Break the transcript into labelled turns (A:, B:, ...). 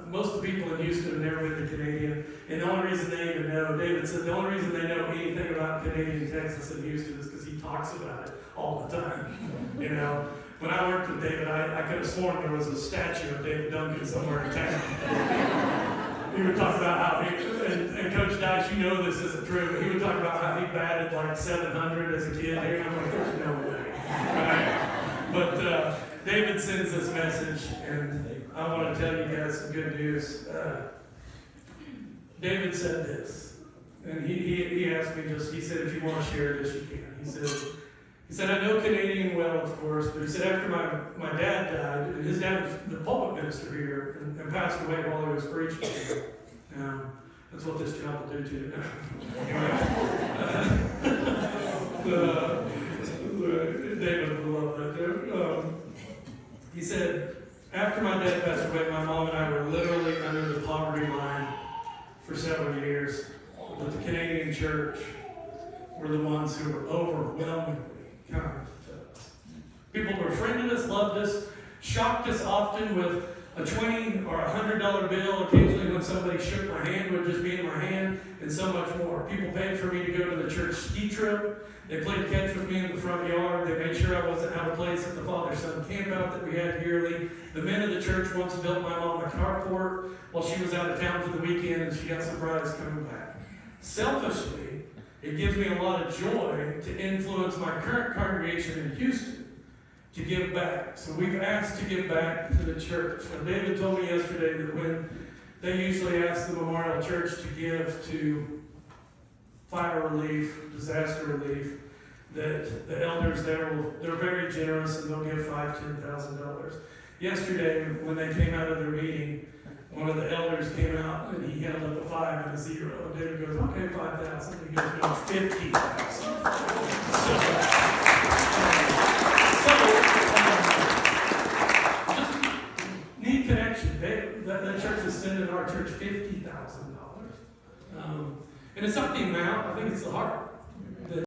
A: most of the people in Houston have never been to Canadian, and the only reason they even know, David said, the only reason they know anything about Canadian, Texas, and Houston is because he talks about it all the time. You know, when I worked with David, I could have sworn there was a statue of David Duncan somewhere in town. He would talk about how and Coach Dice, you know this isn't true, but he would talk about how he batted like 700 as a kid here, and I'm like, there's no way. Right? But David sends this message, and I want to tell you guys some good news. David said this, and he asked me he said, if you want to share this, you can. He said, I know Canadian well, of course, but he said, after my dad died, and his dad was the pulpit minister here, and passed away while he was preaching here. That's what this job will do to you now. David would love that there. He said, after my dad passed away, my mom and I were literally under the poverty line for several years. But the Canadian church were the ones who were overwhelmingly kind to us. People who befriended us, loved us, shocked us often with a $20 or $100 bill. Occasionally when somebody shook my hand, would just be in my hand, and so much more. People paid for me to go to the church ski trip. They played catch with me in the front yard. They made sure I wasn't out of place at the father-son campout that we had yearly. The men of the church once built my mom a carport while she was out of town for the weekend, and she got some brides coming back. Selfishly, it gives me a lot of joy to influence my current congregation in Houston to give back. So we've asked to give back to the church. Now, David told me yesterday that when they usually ask the Memorial Church to give to fire relief, disaster relief, that the elders there they're very generous and they'll give $5,000 to $10,000. Yesterday, when they came out of their meeting, one of the elders came out and he held up a 5 and a 0. And David goes, okay, 5,000. He goes, no, 50,000. Just need connection. That church is sending our church $50,000. And it's not the amount, I think it's the heart.